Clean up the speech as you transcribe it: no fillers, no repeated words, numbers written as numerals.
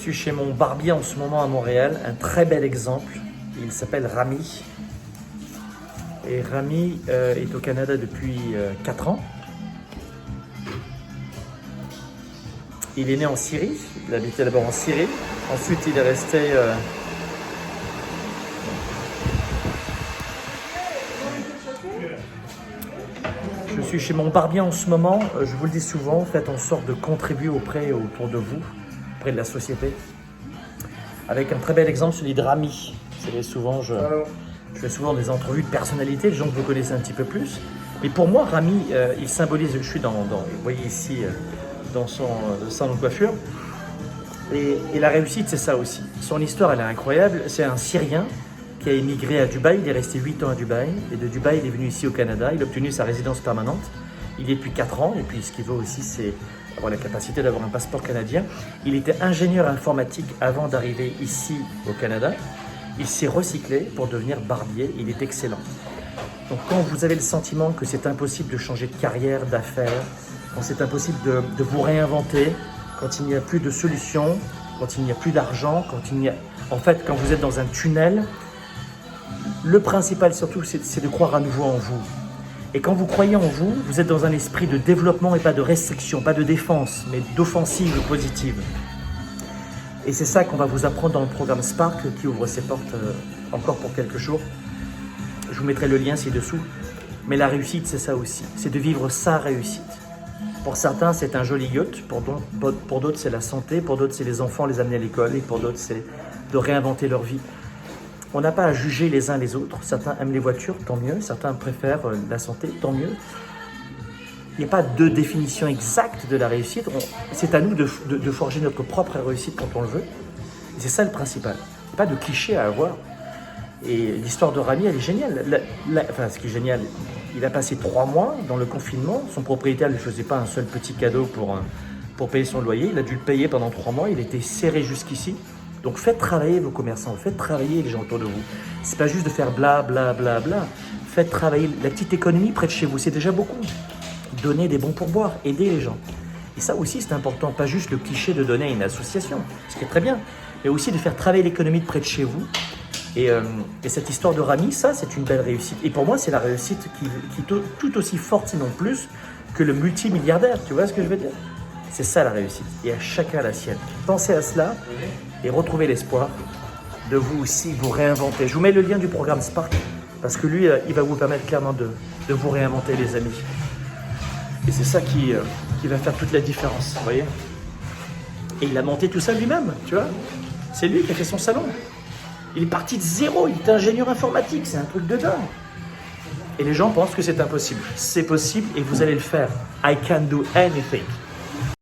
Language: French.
suis chez mon barbier en ce moment à Montréal, un très bel exemple. Il s'appelle Rami. Et Rami est au Canada depuis 4 ans. Il est né en Syrie, il habitait d'abord en Syrie. Ensuite, il est resté... Je suis chez mon barbier en ce moment. Je vous le dis souvent, faites en sorte de contribuer auprès et autour de vous, auprès de la société. Avec un très bel exemple, celui de Rami. Je fais souvent des entrevues de personnalités, de gens que vous connaissez un petit peu plus. Mais pour moi, Rami, il symbolise, je suis vous voyez ici, dans son salon de coiffure. Et la réussite, c'est ça aussi. Son histoire, elle est incroyable. C'est un Syrien qui a émigré à Dubaï. Il est resté 8 ans à Dubaï. Et de Dubaï, il est venu ici au Canada. Il a obtenu sa résidence permanente. Il y est depuis 4 ans. Et puis, ce qu'il veut aussi, c'est avoir la capacité d'avoir un passeport canadien. Il était ingénieur informatique avant d'arriver ici au Canada. Il s'est recyclé pour devenir barbier. Il est excellent. Donc, quand vous avez le sentiment que c'est impossible de changer de carrière, d'affaires, quand c'est impossible de vous réinventer, quand il n'y a plus de solution, quand il n'y a plus d'argent, quand vous êtes dans un tunnel, le principal surtout, c'est de croire à nouveau en vous. Et quand vous croyez en vous, vous êtes dans un esprit de développement et pas de restriction, pas de défense, mais d'offensive positive. Et c'est ça qu'on va vous apprendre dans le programme Spark qui ouvre ses portes encore pour quelques jours. Je vous mettrai le lien ci-dessous. Mais la réussite, c'est ça aussi. C'est de vivre sa réussite. Pour certains, c'est un joli yacht. Pour d'autres, c'est la santé. Pour d'autres, c'est les enfants, les amener à l'école. Et pour d'autres, c'est de réinventer leur vie. On n'a pas à juger les uns les autres. Certains aiment les voitures, tant mieux. Certains préfèrent la santé, tant mieux. Il n'y a pas de définition exacte de la réussite. C'est à nous de forger notre propre réussite quand on le veut. Et c'est ça le principal. Il n'y a pas de cliché à avoir. Et l'histoire de Rami, elle est géniale. Ce qui est génial, il a passé 3 mois dans le confinement. Son propriétaire ne lui faisait pas un seul petit cadeau pour payer son loyer. Il a dû le payer pendant 3 mois. Il était serré jusqu'ici. Donc faites travailler vos commerçants, faites travailler les gens autour de vous. C'est pas juste de faire bla bla bla bla. Faites travailler la petite économie près de chez vous, c'est déjà beaucoup. Donnez des bons pourboires, aidez les gens. Et ça aussi c'est important, pas juste le cliché de donner à une association, ce qui est très bien, mais aussi de faire travailler l'économie de près de chez vous. Et cette histoire de Rami, ça c'est une belle réussite. Et pour moi c'est la réussite qui est tout aussi forte, sinon plus, que le multimilliardaire. Tu vois ce que je veux dire? C'est ça la réussite. Et à chacun la sienne. Pensez à cela et retrouvez l'espoir de vous aussi vous réinventer. Je vous mets le lien du programme Spark parce que lui, il va vous permettre clairement de vous réinventer, les amis. Et c'est ça qui va faire toute la différence, vous voyez. Et il a monté tout ça lui-même, tu vois. C'est lui qui a fait son salon. Il est parti de zéro, il est ingénieur informatique, c'est un truc de dingue. Et les gens pensent que c'est impossible. C'est possible et vous allez le faire. I can do anything.